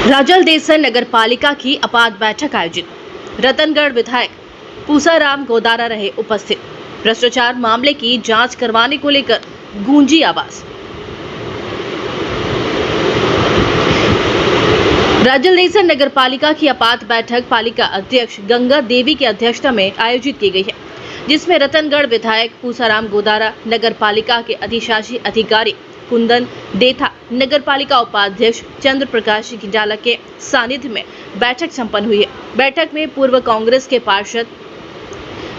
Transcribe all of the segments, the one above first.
राजलदेसन नगर पालिका की आपात बैठक आयोजित। रतनगढ़ विधायक पूसाराम गोदारा रहे उपस्थित। भ्रष्टाचार मामले की जांच करवाने को लेकर गूंजी आवाज। राजलदेसन नगर पालिका की आपात बैठक पालिका अध्यक्ष गंगा देवी की अध्यक्षता में आयोजित की गई है, जिसमें रतनगढ़ विधायक पूसाराम गोदारा, नगर पालिका के अधिशासी अधिकारी कुंदन देथा, नगर पालिका उपाध्यक्ष चंद्र प्रकाश गिडाला के सानिध्य में बैठक संपन्न हुई है। बैठक में पूर्व कांग्रेस के पार्षद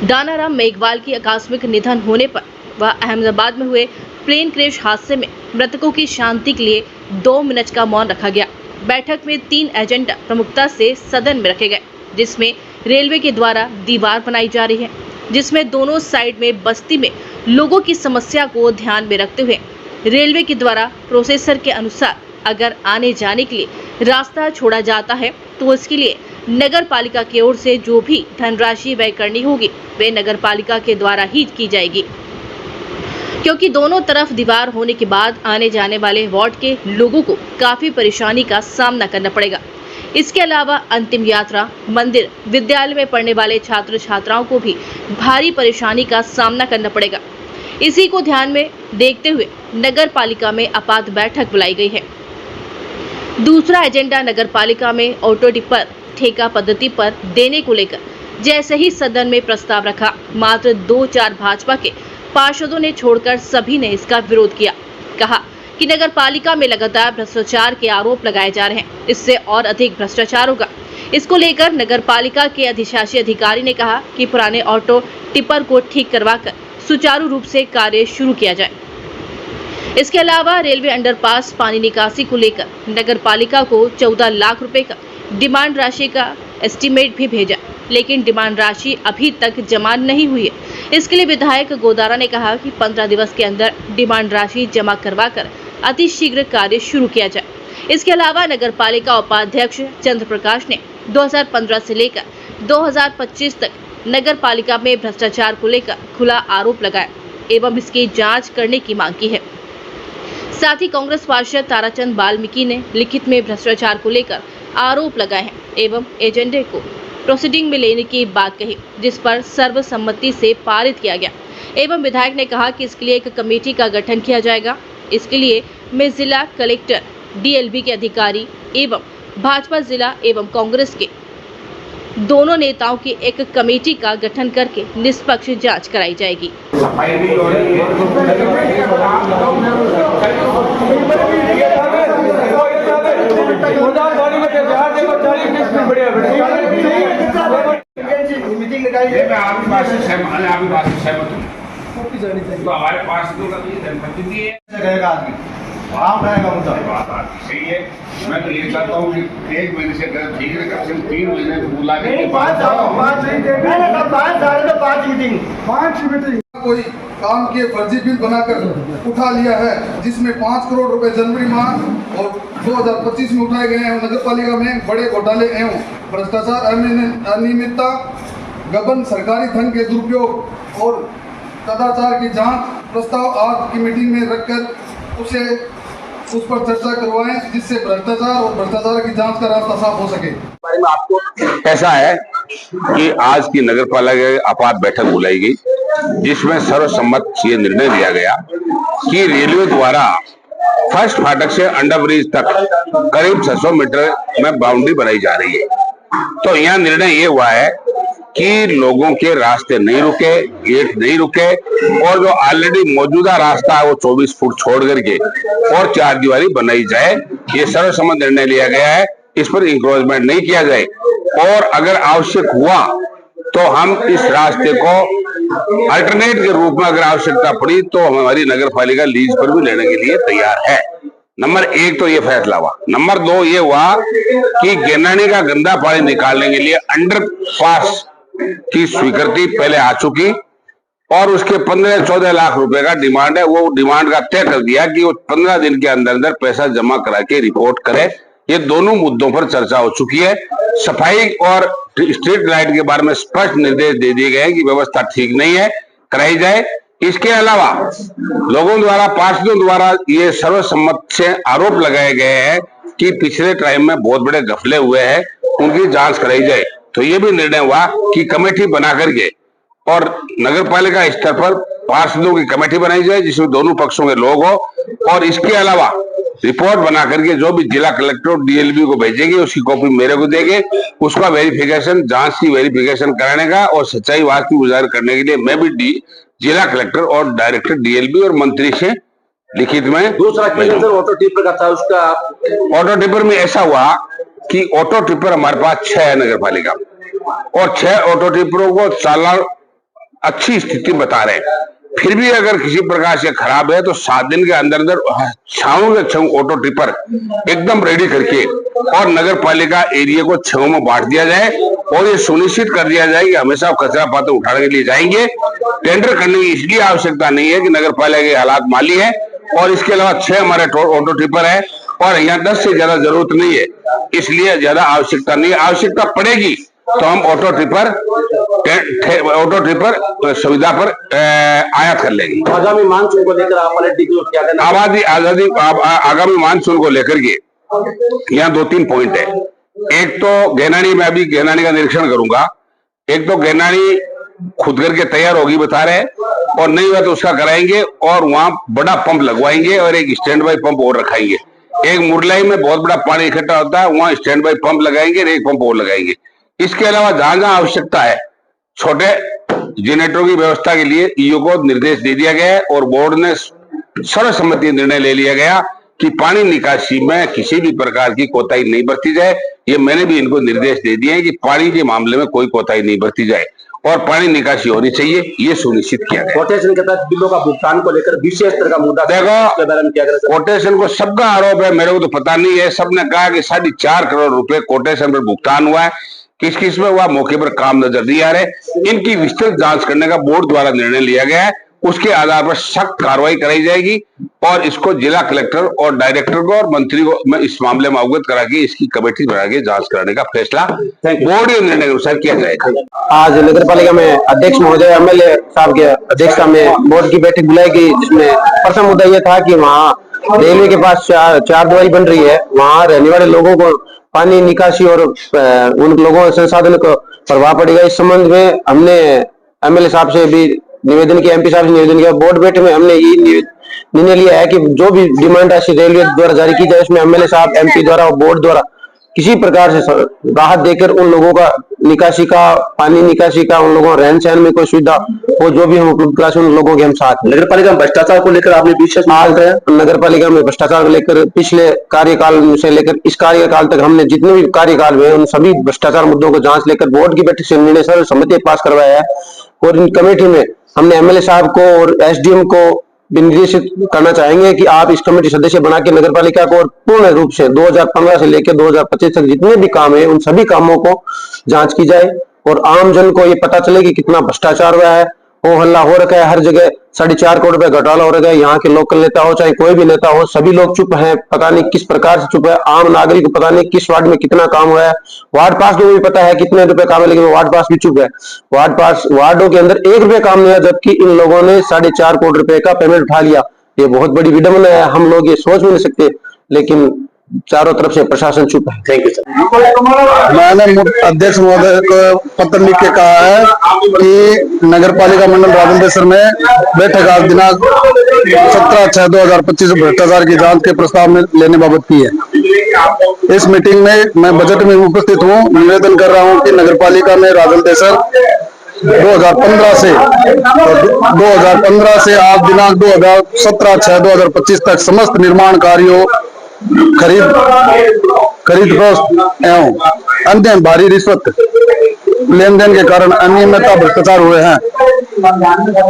दानाराम मेघवाल की आकस्मिक निधन होने पर व अहमदाबाद में हुए प्लेन क्रैश हादसे में मृतकों की शांति के लिए 2 मिनट का मौन रखा गया। बैठक में 3 एजेंडा प्रमुखता से सदन में रखे गए, जिसमें रेलवे के द्वारा दीवार बनाई जा रही है, जिसमें दोनों साइड में बस्ती में लोगों की समस्या को ध्यान में रखते हुए रेलवे के द्वारा प्रोसेसर के अनुसार अगर आने जाने के लिए रास्ता छोड़ा जाता है तो इसके लिए नगर पालिका की ओर से जो भी धनराशि व्यय करनी होगी वे नगर पालिका के द्वारा ही की जाएगी, क्योंकि दोनों तरफ दीवार होने के बाद आने जाने वाले वार्ड के लोगों को काफी परेशानी का सामना करना पड़ेगा। इसके अलावा अंतिम यात्रा, मंदिर, विद्यालय में पढ़ने वाले छात्र छात्राओं को भी भारी परेशानी का सामना करना पड़ेगा। इसी को ध्यान में देखते हुए नगर पालिका में आपात बैठक बुलाई गई है। दूसरा एजेंडा नगर पालिका में ऑटो टिप्पर ठेका पद्धति पर देने को लेकर जैसे ही सदन में प्रस्ताव रखा, मात्र 2-4 भाजपा के पार्षदों ने छोड़कर सभी ने इसका विरोध किया। कहा कि नगर पालिका में लगातार भ्रष्टाचार के आरोप लगाए जा रहे हैं, इससे और अधिक भ्रष्टाचार होगा। इसको लेकर नगर पालिका के अधिशासी अधिकारी ने कहा कि पुराने ऑटो टिप्पर को ठीक करवाकर सुचारू रूप से कार्य शुरू किया जाए। इसके अलावा रेलवे अंडरपास पानी निकासी को लेकर नगर पालिका को 14 लाख रुपए का डिमांड राशि का एस्टीमेट भी भेजा, लेकिन डिमांड राशि अभी तक जमा नहीं हुई है। इसके लिए विधायक गोदारा ने कहा कि 15 दिवस के अंदर डिमांड राशि जमा करवाकर अतिशीघ्र कार्य शुरू किया जाए। इसके अलावा नगर पालिका उपाध्यक्ष चंद्र प्रकाश ने 2015 से लेकर 2025 तक नगर पालिका में भ्रष्टाचार को लेकर खुला आरोप लगाया एवं इसकी जांच करने की मांग की है। साथ ही कांग्रेस पार्षद ताराचंद वाल्मीकि ने लिखित में भ्रष्टाचार को लेकर आरोप लगाए हैं एवं एजेंडे को प्रोसीडिंग में लेने की बात कही, जिस पर सर्वसम्मति से पारित किया गया। एवं विधायक ने कहा कि इसके लिए एक कमेटी का गठन किया जाएगा। इसके लिए मैं जिला कलेक्टर, डीएलबी के अधिकारी एवं भाजपा जिला एवं कांग्रेस के दोनों नेताओं की एक कमेटी का गठन करके निष्पक्ष जांच कराई जाएगी। हमारे पास तो जनप्रतिनिधि भी है, आप रहेगा मुद्दा। बात आपकी सही है। मैं तो ये चाहता हूँ कि 1 महीने से ठीक है, कम से कम 3 महीने को बुला के 5 मीटिंग कोई काम के फर्जी बिल बनाकर उठा लिया है, जिसमें 5 करोड़ रुपए जनवरी माह और 2025 में उठाए गए हैं। नगर पालिका में बड़े घोटाले एवं भ्रष्टाचार, अनियमितता, गबन, सरकारी धन के दुरुपयोग और कदाचार की जांच प्रस्ताव आज की मीटिंग में रखकर उस पर चर्चा करवाएं, जिससे भ्रष्टाचार और भ्रष्टाचार की जांच का रास्ता साफ हो सके। बारे में आपको ऐसा है कि आज की नगर पालिका आपात बैठक बुलाई गई, जिसमें सर्वसम्मत ये निर्णय लिया गया कि रेलवे द्वारा फर्स्ट फाटक से अंडरब्रिज तक करीब 600 मीटर में बाउंड्री बनाई जा रही है। तो यहाँ निर्णय ये हुआ है कि लोगों के रास्ते नहीं रुके, गेट नहीं रुके, और जो ऑलरेडी मौजूदा रास्ता है वो 24 फुट छोड़ करके और 4 दीवारी बनाई जाए। ये सर्वसम्मत निर्णय लिया गया है। इस पर इंक्रोचमेंट नहीं किया जाए, और अगर आवश्यक हुआ तो हम इस रास्ते को अल्टरनेट के रूप में अगर आवश्यकता पड़ी तो हमारी नगर पालिका लीज पर भी लेने के लिए तैयार है। नंबर 1 तो ये फैसला हुआ। नंबर 2 ये हुआ कि गैनानी का गंदा पानी निकालने के लिए अंडरपास की स्वीकृति पहले आ चुकी, और उसके 15-14 लाख रुपए का डिमांड है। वो डिमांड का तय कर दिया कि वो 15 दिन के अंदर अंदर पैसा जमा करा के रिपोर्ट करे। ये दोनों मुद्दों पर चर्चा हो चुकी है। सफाई और स्ट्रीट लाइट के बारे में स्पष्ट निर्देश दे दिए गए हैं कि व्यवस्था ठीक नहीं है, कराई जाए। इसके अलावा लोगों द्वारा, पार्षदों द्वारा ये सर्वसम्मत से आरोप लगाए गए हैं कि पिछले टाइम में बहुत बड़े घपले हुए हैं, उनकी जांच कराई जाए। तो ये भी निर्णय हुआ कि कमेटी बना करके और नगर पालिका स्तर पर पार्षदों की कमेटी बनाई जाए जिसमें दोनों पक्षों के लोग हो, और इसके अलावा रिपोर्ट बना करके जो भी जिला कलेक्टर और डीएलबी को भेजेंगे उसकी कॉपी मेरे को देंगे, उसका वेरिफिकेशन, जांच की वेरिफिकेशन कराने का और सच्चाई बात की गुजारिश करने के लिए मैं भी जिला कलेक्टर और डायरेक्टर डीएलबी और मंत्री से लिखित में। दूसरा क्वेश्चन सर ऑटो टिपर का था, उसका ऑटो टिपर में ऐसा हुआ कि ऑटो टिपर हमारे पास 6 है नगर पालिका, और 6 ऑटो टिपरों को चालान अच्छी स्थिति बता रहे हैं, फिर भी अगर किसी प्रकार से खराब है तो 7 दिन के अंदर अंदर छाऊ के छाऊ ऑटो टिपर एकदम रेडी करके और नगर पालिका एरिया को 6 में बांट दिया जाए, और ये सुनिश्चित कर दिया जाए कि हमेशा कचरा पात्र उठाने के लिए जाएंगे। टेंडर करने की इसलिए आवश्यकता नहीं है कि नगर पालिका के हालात माली है, और इसके अलावा 6 हमारे ऑटो टिपर है और यहाँ 10 से ज्यादा जरूरत नहीं है, इसलिए ज्यादा आवश्यकता नहीं है। आवश्यकता पड़ेगी तो हम ऑटो टिपर सुविधा पर आयात कर लेंगे। आगामी मानसून को लेकर आप क्या कहना? आगामी मानसून को लेकर के यहाँ 2-3 पॉइंट है। एक तो गैनानी में अभी गैनानी का निरीक्षण करूंगा, एक तो गैनानी खुद करके तैयार होगी बता रहे, और नहीं हुआ तो उसका कराएंगे और वहां बड़ा पंप लगवाएंगे और एक स्टैंड बाई पंप और रखाएंगे। एक मुरलाई में बहुत बड़ा पानी इकट्ठा होता है, वहां स्टैंड बाई पंप लगाएंगे और एक पंप और लगाएंगे। इसके अलावा जहां जहां आवश्यकता है छोटे जनरेटरों की व्यवस्था के लिए ईओ को निर्देश दे दिया गया है, और बोर्ड ने सर्वसम्मति निर्णय ले लिया गया कि पानी निकासी में किसी भी प्रकार की कोताही नहीं बरती जाए। ये मैंने भी इनको निर्देश दे दिए हैं कि पानी के मामले में कोई कोताही नहीं बरती जाए और पानी निकासी होनी चाहिए, ये सुनिश्चित किया गया। कोटेशन के तहत बिलों का भुगतान को लेकर विशेष तरह का मुद्दा देखो, कोटेशन को सबका आरोप है, मेरे को तो पता नहीं है। सबने कहा कि 4.5 करोड़ रुपए कोटेशन पर भुगतान हुआ है, किस किस में हुआ मौके पर काम नजर नहीं आ रहे। इनकी विस्तृत जांच करने का बोर्ड द्वारा निर्णय लिया गया है, उसके आधार पर सख्त कार्रवाई कराई जाएगी और इसको जिला कलेक्टर और डायरेक्टर को और मंत्री को मैं इस मामले में अवगत करा के इसकी कमेटी बना के जांच कराने का फैसला बोर्ड के निर्णय के अनुसार किया जाएगा। आज नगर पालिका में अध्यक्ष महोदय एमएलए साहब के अध्यक्षता में बोर्ड की बैठक बुलाई गई, जिसमें प्रथम मुद्दा यह था कि वहाँ रेलवे के पास 4 दवाई बन रही है, वहाँ रहने वाले लोगों को पानी निकासी और उन लोगों संसाधन को प्रभाव पड़ेगा। इस संबंध में हमने एमएलए साहब से भी निवेदन किया, एमपी साहब से निवेदन किया। बोर्ड बैठक में हमने ये निर्णय लिया है कि जो भी डिमांड राशि रेलवे द्वारा जारी की जाए, उसमें एमएलए साहब, एमपी द्वारा और बोर्ड द्वारा किसी प्रकार से राहत देकर उन लोगों का निकासी का, पानी निकासी का, उन लोगों रहन सहन में कोई सुविधा वो जो भी हम उपलब्ध करा उन लोगों के हम साथ। नगर पालिका में भ्रष्टाचार को लेकर आपने विशेष नगर पालिका में भ्रष्टाचार को लेकर पिछले कार्यकाल से लेकर इस कार्यकाल तक हमने जितने भी कार्यकाल हुए उन सभी भ्रष्टाचार मुद्दों को जांच लेकर बोर्ड की बैठक से निर्णय सर्वसम्मति पास करवाया है, और इन कमेटी में हमने एमएलए साहब को और एसडीएम को निर्देशित करना चाहेंगे कि आप इस कमेटी सदस्य बना के नगर पालिका को और पूर्ण रूप से 2015 से लेकर 2025 तक जितने भी काम है उन सभी कामों को जांच की जाए, और आम जन को ये पता चले कि कितना भ्रष्टाचार हुआ है। वो हल्ला हो रखा है, हर जगह 4.5 करोड़ रुपए घोटाला हो रखा है। यहाँ के लोकल नेता हो चाहे कोई भी नेता हो, सभी लोग चुप हैं, पता नहीं किस प्रकार से चुप है। आम नागरिक को पता नहीं किस वार्ड में कितना काम हुआ है, वार्ड पास को भी पता है कितने रुपए काम है, लेकिन वार्ड पास भी चुप है। वार्डों के अंदर 1 रुपए काम नहीं है, जबकि इन लोगों ने 4.5 करोड़ रुपए का पेमेंट उठा लिया। ये बहुत बड़ी विडंबना है, हम लोग ये सोच भी नहीं सकते, लेकिन चारों तरफ से प्रशासन चुप है। Thank you sir. मैंने अध्यक्ष महोदय को पत्र लिख के कहा है कि नगर पालिका मंडल राजेंद्र में बैठक आज दिनांक 17/6/2025 भ्रष्टाचार की जांच के प्रस्ताव में लेने बाबत की है। इस मीटिंग में मैं बजट में उपस्थित हूँ। निवेदन कर रहा हूँ कि नगर पालिका में राजेंद्र 2015 से आज दिनांक 17/6/2025 तक समस्त निर्माण कार्यों, खरीद फरोख्त एवं अन्य भारी रिश्वत लेन देन के कारण अनियमितता भ्रष्टाचार हुए हैं।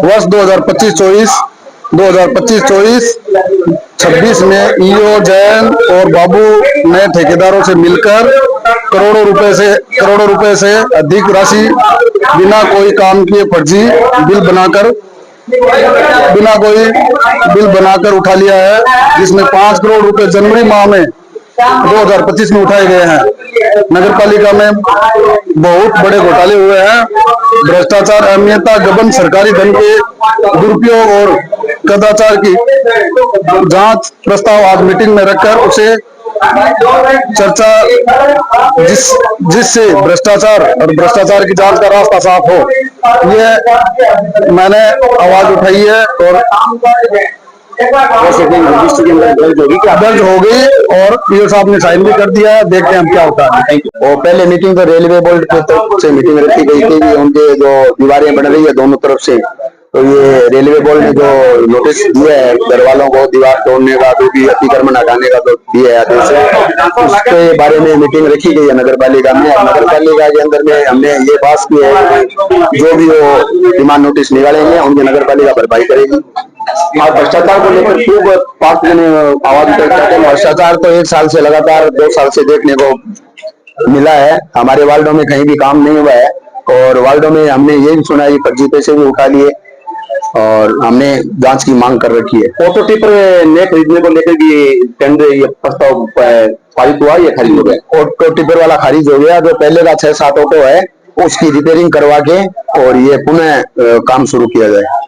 वर्ष 2025-26 में ईओ जैन और बाबू ने ठेकेदारों से मिलकर करोड़ों रुपए से अधिक राशि बिना कोई काम किए फर्जी बिल बनाकर उठा लिया है, जिसमें 5 करोड़ रुपए जनवरी माह में 2025 में उठाए गए हैं। नगर पालिका में बहुत बड़े घोटाले हुए हैं। भ्रष्टाचार, अनियमितता, गबन, सरकारी धन के दुरुपयोग और कदाचार की जांच प्रस्ताव आज मीटिंग में रखकर उसे चर्चा जिससे भ्रष्टाचार और भ्रष्टाचार की जांच का रास्ता साफ हो, ये मैंने आवाज उठाई है और दर्ज हो गई और पीओ साहब ने साइन भी कर दिया है। देखते हैं हम क्या होता है। Thank you. और पहले मीटिंग तो रेलवे बोर्ड की तरफ से मीटिंग रखी गई थी कि उनके जो दीवारें बन रही है दोनों तरफ से, तो ये रेलवे बोर्ड ने जो नोटिस दिया है घर वालों को दीवार तोड़ने का, जो भी अतिक्रमण हटाने का जो दिया है आदेश है, उसके बारे में मीटिंग रखी गई है नगर पालिका में। नगर पालिका के अंदर में हमने ये बात की है कि जो भी वो डिमांड नोटिस निकालेंगे उनकी नगर पालिका भरपाई करेगी। और भ्रष्टाचार को लेकर खूब पार्टी ने आवाज उठाई। भ्रष्टाचार तो 1 साल से लगातार 2 साल से देखने को मिला है। हमारे वार्डों में कहीं भी काम नहीं हुआ है और वार्डों में हमने ये भी सुना है फर्जी पैसे भी उठा लिए और हमने जांच की मांग कर रखी है। ऑटो टिपर ने खरीदने को लेकर भी टेंडर ये प्रस्ताव पारित हुआ, ये खारिज हो गया। ऑटो टिपर वाला खारिज हो गया। जो पहले का 6-7 ऑटो है उसकी रिपेयरिंग करवा के और ये पुनः काम शुरू किया जाए।